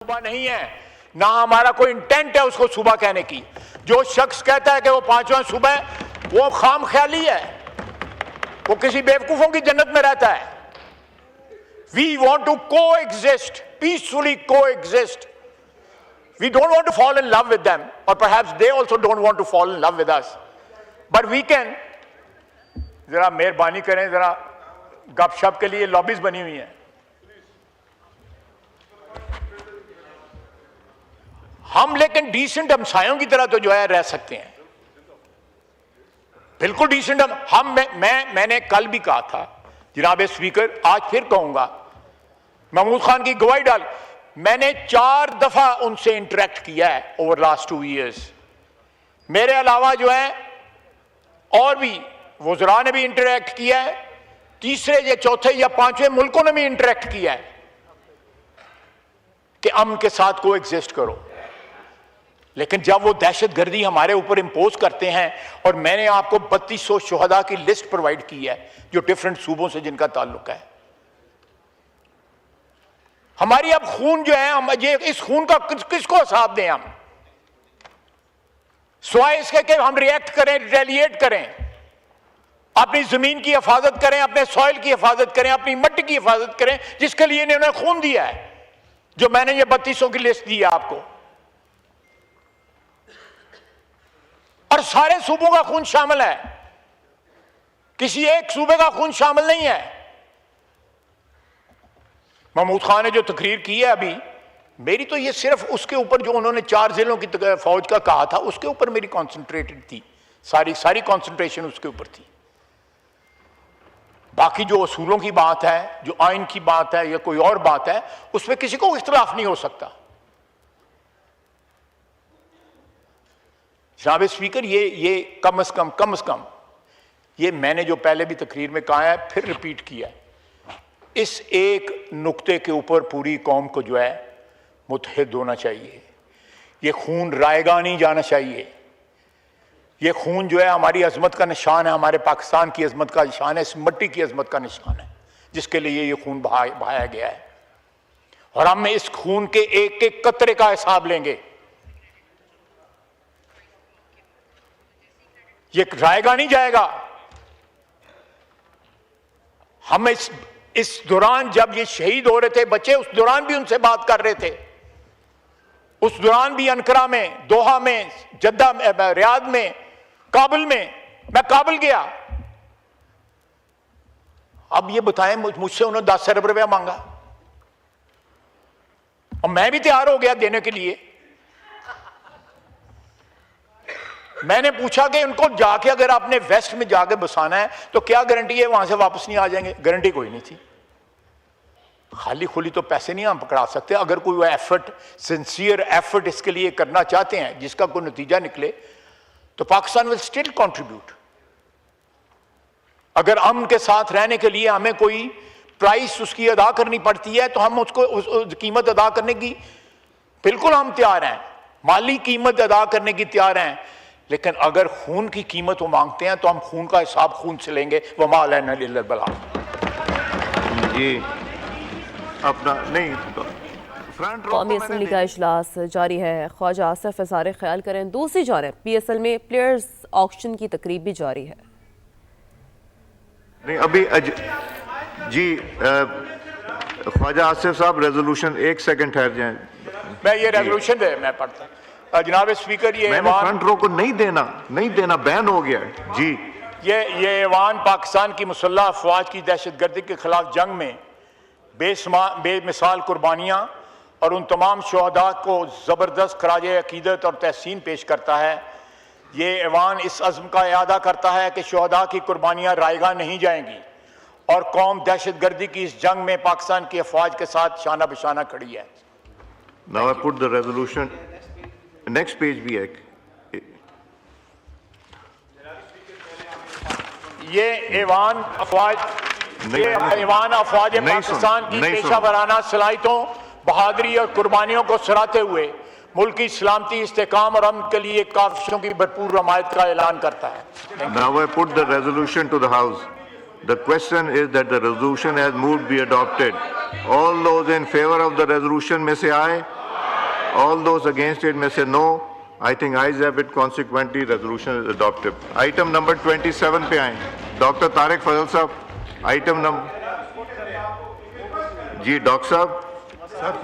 सुबह नहीं है, ना हमारा कोई इंटेंट है उसको सुबह कहने की। जो शख्स कहता है कि वो पांचवां सुबह, वो खाम ख्याली है, वो किसी बेवकूफों की जन्नत में रहता है। We want to coexist, peacefully coexist. We don't want to fall in love with them, और perhaps they also don't want to fall in love with us, but we can. जरा मेहरबानी करें, जरा गपशप के लिए lobbies बनी हुई हैं। हम लेकिन डिसेंट हमसायों की तरह तो जो है रह सकते हैं, बिल्कुल डिसेंट। मैंने कल भी कहा था जनाब स्पीकर, आज फिर कहूंगा, महमूद खान की गवाही डाल, मैंने 4 दफा उनसे इंटरेक्ट किया है ओवर लास्ट 2 इयर्स। मेरे अलावा जो है और भी वज़रा ने भी इंटरेक्ट किया है, तीसरे या चौथे या 5वें मुल्कों ने भी इंटरेक्ट किया है कि अमन के साथ को एग्जिस्ट करो। लेकिन जब वो दहशतगर्दी हमारे ऊपर इंपोज करते हैं, और मैंने आपको 3200 शुहदा की लिस्ट प्रोवाइड की है जो डिफरेंट सूबों से जिनका ताल्लुक है। हमारी अब खून जो है, हम ये इस खून का किसको हिसाब दें हम, सिवाय इसके कि हम रिएक्ट करें, रिटेलिएट करें, अपनी जमीन की हिफाजत करें, अपने सॉइल की हिफाजत करें, अपनी मिट्टी की हिफाजत करें, जिसके लिए इन्होंने खून दिया है, जो मैंने ये 3200 की लिस्ट दी है आपको। और सारे सूबों का खून शामिल है, किसी एक सूबे का खून शामिल नहीं है। महमूद खान ने जो तकरीर की है अभी, मेरी तो ये सिर्फ उसके ऊपर जो उन्होंने 4 जिलों की फौज का कहा था, उसके ऊपर मेरी कॉन्सेंट्रेटेड थी, सारी कॉन्सेंट्रेशन उसके ऊपर थी। बाकी जो असूलों की बात है, जो आइन की बात है या कोई और बात है, उसमें किसी को इख्तिलाफ नहीं हो सकता। जनाब स्पीकर, ये कम अज कम ये मैंने जो पहले भी तकरीर में कहा है, फिर रिपीट किया है, इस एक नुक्ते के ऊपर पूरी कौम को जो है मुत्तहिद होना चाहिए। ये खून रायगा नहीं जाना चाहिए। ये खून जो है हमारी अजमत का निशान है, हमारे पाकिस्तान की अजमत का निशान है, इस मिट्टी की अजमत का निशान है, जिसके लिए ये खून बहाया गया है। और हम इस खून के एक एक कतरे का हिसाब लेंगे। ये रायगा नहीं जाएगा। हम इस दौरान जब ये शहीद हो रहे थे बच्चे, उस दौरान भी उनसे बात कर रहे थे, उस दौरान भी अनकरा में, दोहा में, जद्दा में, रियाद में, काबुल में। मैं काबुल गया। अब ये बताएं, मुझसे उन्होंने 10 अरब रुपया मांगा और मैं भी तैयार हो गया देने के लिए। मैंने पूछा कि उनको जाके अगर आपने वेस्ट में जाके बसाना है तो क्या गारंटी है वहां से वापस नहीं आ जाएंगे? गारंटी कोई नहीं थी। खाली खुली तो पैसे नहीं हम पकड़ा सकते। अगर कोई एफर्ट, सिंसियर एफर्ट इसके लिए करना चाहते हैं जिसका कोई नतीजा निकले, तो पाकिस्तान विल स्टिल कंट्रीब्यूट। अगर अमन के साथ रहने के लिए हमें कोई प्राइस उसकी अदा करनी पड़ती है, तो हम उसको उस कीमत अदा करने की बिल्कुल हम तैयार हैं, माली कीमत अदा करने की तैयार हैं। लेकिन अगर खून की कीमत वो मांगते हैं तो हम खून का हिसाब खून से लेंगे। वमा अलैना इल्लल बलाग। जी अपना नहीं, कौमी असम्बली का इजलास जारी है। ख्वाजा आसिफ इज़हार ख्याल करें। दूसरी जानब PSL में प्लेयर्स ऑक्शन की तकरीब भी जारी है। नहीं अभी जी ख्वाजा आसिफ साहब रेजोल्यूशन, 1 सेकंड ठहर जाएं। मैं ये रेजोल्यूशन दे मैं पढ़ता हूं। जनाब स्पीकर, ये फ्रंट रो को नहीं देना बैन हो गया है जी। ये ऐवान पाकिस्तान की मुसल्लह अफवाज की दहशतगर्दी के खिलाफ जंग में बेमिसाल कुर्बानियाँ और उन तमाम शहदा को ज़बरदस्त खराज अकीदत और तहसीन पेश करता है। ये ऐवान इस अज़्म का इयादा करता है कि शहदा की कुर्बानियाँ रायगा नहीं जाएंगी और कौम दहशतगर्दी की इस जंग में पाकिस्तान की अफवाज के साथ शाना बशाना खड़ी है। Now I put the resolution. Next page भी है। ये ऐवान अफवाज पाकिस्तान की पेशा वराना सलाहियतों, बहादुरी और कुर्बानियों को सराहते हुए मुल्क की सलामती, इस्तेकाम और अमन के लिए काविशों की भरपूर रमायत का ऐलान करता है। Now I put the resolution to the House. The question is that the resolution has moved be adopted. All those in favor of the resolution may say aye. All those against it may say no. I think ayes have it. Consequently, resolution is adopted. Item number 27 पे आए Dr. Tariq Fazal साहब. Item number जी doctor साहब.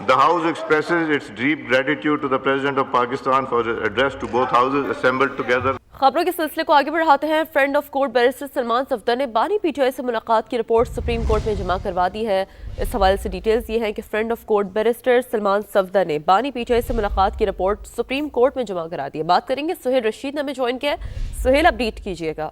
The House expresses its deep gratitude to the President of Pakistan for his address to both houses assembled together. खबरों के सिलसिले को आगे बढ़ाते हैं। Friend of court barrister Salman Safdar ने बानी पीटीआई से मुलाकात की रिपोर्ट सुप्रीम कोर्ट में जमा करवा दी है। इस हवाले से डिटेल्स ये हैं कि friend of court barrister Salman Safdar ने बानी पीटीआई से मुलाकात की रिपोर्ट सुप्रीम कोर्ट में जमा करा दी है। बात करेंगे, सुहेल रशीद ने हमें ज्वाइन किया है। सुहेल, अपडेट कीजिएगा।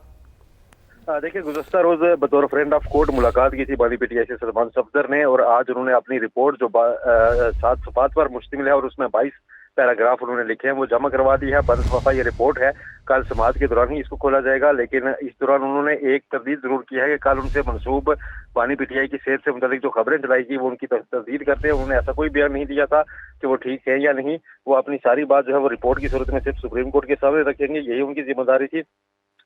देखिए, गुज़श्ता रोज बतौर फ्रेंड ऑफ कोर्ट मुलाकात की थी बानी पीटीआई से सलमान सफदर ने, और आज उन्होंने अपनी रिपोर्ट जो 7 सफ़ात पर मुश्तमिल है और उसमें 22 पैराग्राफ उन्होंने लिखे हैं वो जमा करवा दी है। 12 सफ़ा ये रिपोर्ट है। कल समाअत के दौरान ही इसको खोला जाएगा, लेकिन इस दौरान उन्होंने एक तरदीद जरूर की है कि कल उनसे मंसूब बानी पीटीआई की सेहत से मुतालिक जो खबरें चलाई गई वो उनकी तस्दीद करते हैं। उन्होंने ऐसा कोई बयान नहीं दिया था कि वो ठीक है या नहीं। वो अपनी सारी बात जो है वो रिपोर्ट की सूरत में सिर्फ सुप्रीम कोर्ट के सामने रखेंगे, यही उनकी जिम्मेदारी थी।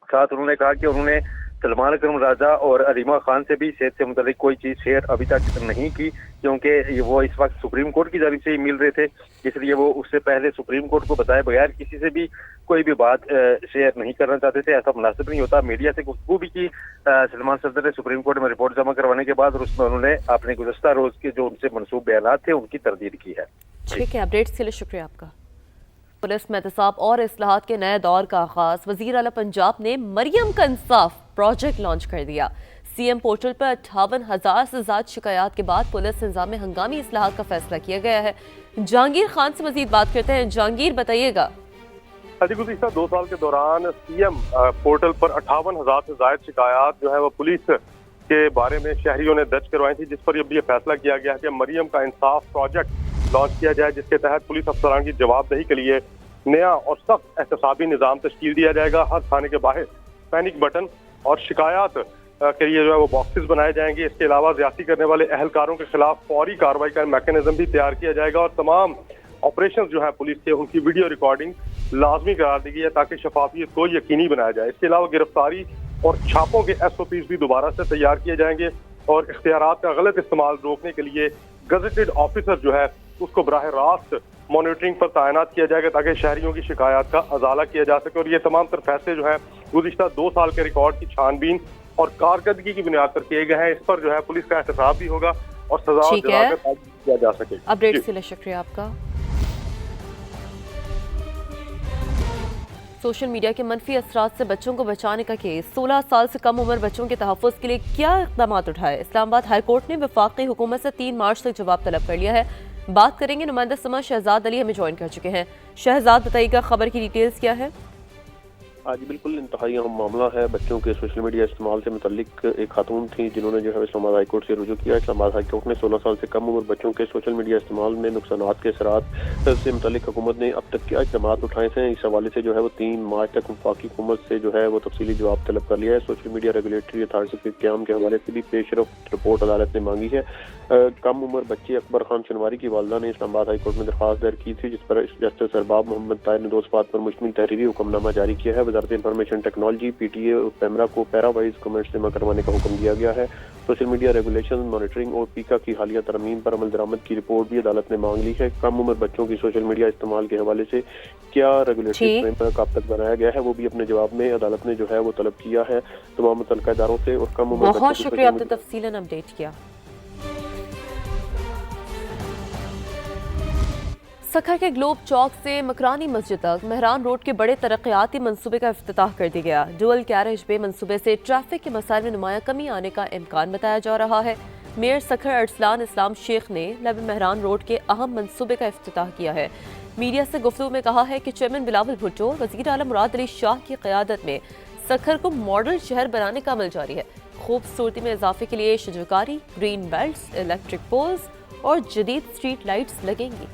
साथ उन्होंने कहा कि उन्होंने सलमान अकरम राजा और अलीमा खान से भी सेहत से मुतालिक कोई चीज़ शेयर अभी तक नहीं की, क्योंकि वो इस वक्त सुप्रीम कोर्ट की जानिब से ही मिल रहे थे, इसलिए वो उससे पहले सुप्रीम कोर्ट को बताए बगैर किसी से भी कोई भी बात शेयर नहीं करना चाहते थे। ऐसा मुनासिब नहीं होता। मीडिया से गुफ्तगू भी की सलमान सफदर ने सुप्रीम कोर्ट में रिपोर्ट जमा करवाने के बाद, और उसमें उन्होंने अपने गुज़श्ता रोज के जो उनसे मनसूब बयान थे उनकी तरदीद की है। ठीक है, अपडेट्स के लिए शुक्रिया आपका। पुलिस में एहतसाब और इस्लाहात के नए दौर का आगाज। वजीर आला पंजाब ने मरियम का इंसाफ प्रोजेक्ट लॉन्च कर दिया। सीएम पोर्टल पर 58,000 से ज्यादा शिकायत के बाद पुलिस निज़ाम में हंगामी इस्लाहात का फैसला किया गया है। जहांगीर खान से मजीद बात करते हैं। जहांगीर, बताइएगा। गुज़िश्ता 2 साल के दौरान सीएम पोर्टल पर 58,000 से ज्यादा शिकायत जो है वो पुलिस के बारे में शहरियों ने दर्ज करवाई थी, जिस पर अब ये फैसला किया गया है कि मरियम का इंसाफ प्रोजेक्ट लॉन्च किया जाए, जिसके तहत पुलिस अफसरान की जवाबदेही के लिए नया और सख्त एहतसाबी निज़ाम तश्कील दिया जाएगा। हर थाने के बाहर पैनिक बटन और शिकायत के लिए जो है वो बॉक्सेस बनाए जाएंगे। इसके अलावा ज्यादती करने वाले अहलकारों के खिलाफ फौरी कार्रवाई का मैकेनिज्म भी तैयार किया जाएगा, और तमाम ऑपरेशन जो है पुलिस के उनकी वीडियो रिकॉर्डिंग लाजमी करार दी गई है ताकि शफाफियत को यकीनी बनाया जाए। इसके अलावा गिरफ्तारी और छापों के SOPs भी दोबारा से तैयार किए जाएंगे, और इख्तियारात का गलत इस्तेमाल रोकने के लिए गजेटेड ऑफिसर जो है उसको बराह रास्त मॉनिटरिंग पर तैनात किया जाएगा ताकि शहरियों की शिकायत का अजाला किया जा सके। और ये तमाम तर फैसले जो है गुज़िश्ता 2 साल के रिकॉर्ड की छानबीन और कारकर्दगी की बुनियाद पर किए गए हैं। इस पर जो है पुलिस का एहतसाब भी होगा और सजा किया जा सके। अपडेट्स के लिए शुक्रिया आपका। सोशल मीडिया के मनफी असरात से बच्चों को बचाने का केस। 16 साल से कम उम्र बच्चों के तहफ़्फ़ुज़ के लिए क्या इक़दाम उठाए। इस्लामाबाद हाई कोर्ट ने वफाकी हुकूमत से 3 मार्च तक जवाब तलब कर लिया है। बात करेंगे, नुमाइंदा समा शहजाद अली हमें ज्वाइन कर चुके हैं। शहजाद, बताइएगा खबर की डिटेल्स क्या है। जी बिल्कुल, इंतहाई अहम मामला है। बच्चों के सोशल मीडिया इस्तेमाल से मुतल्लिक एक खातून थी जिन्होंने जो है इस्लामाबाद हाई कोर्ट से रुजू किया। इस्लामाबाद हाई कोर्ट ने 16 साल से कम उम्र बच्चों के सोशल मीडिया इस्तेमाल में नुकसानात के असरात से मुतल्लिक हुकूमत ने अब तक क्या इक़दाम उठाए हैं, इस हवाले से जो है वो 3 मार्च तक वफाकी हुकूमत से जो है वो तफसीली जवाब तलब कर लिया है। सोशल मीडिया रेगुलेटरी अथॉरिटी के क़याम के हवाले से भी पेशरफ रिपोर्ट अदालत ने मांगी है। कम उम्र बच्चे अकबर खान शनवारी की वालदा ने इस्लामाबाद हाई कोर्ट में दरख्वास्त दायर की थी, जिस पर जस्टिस अरबाब मोहम्मद ताहिर ने 2 सफ़ात पर मुश्तमिल तहरीरी हुक्मनामा जारी किया है। वज़ारत इंफॉर्मेशन टेक्नोलॉजी PTA और पैमरा को पैरावाइज कमेंट्स जमा करवाने का हुक्म दिया गया है। सोशल मीडिया रेगुलेशन, मॉनिटरिंग और पीका की हालिया तरमीम पर अमल दरामद की रिपोर्ट भी अदालत ने मांग ली है। कम उम्र बच्चों की सोशल मीडिया इस्तेमाल के हवाले से क्या रेगुलेटरी फ्रेमवर्क अब तक बनाया गया है, वो भी अपने जवाब में अदालत ने जो है वो तलब किया है तमाम मुतल्लिका इदारों से। और कम उम्र बहुत शुक्रिया, आपने तफसीलन अपडेट किया। सखर के ग्लोब चौक से मकरानी मस्जिद तक मेहरान रोड के बड़े तरक्याती मंसूबे का इफ्तिताह कर दिया गया। डुअल कैरेज वे मंसूबे से ट्रैफिक के मसाइल में नुमाया कमी आने का इम्कान बताया जा रहा है। मेयर सखर अरसलान इस्लाम शेख ने लब मेहरान रोड के अहम मंसूबे का इफ्तिताह किया है। मीडिया से गुफ्तगू में कहा है कि चेयरमैन बिलावल भुट्टो, वज़ीर आला मुराद अली शाह की क़यादत में सखर को मॉडल शहर बनाने का अमल जारी है। खूबसूरती में इजाफे के लिए शजरकारी, ग्रीन बेल्ट्स, इलेक्ट्रिक पोल्स और जदीद स्ट्रीट लाइट्स लगेंगी।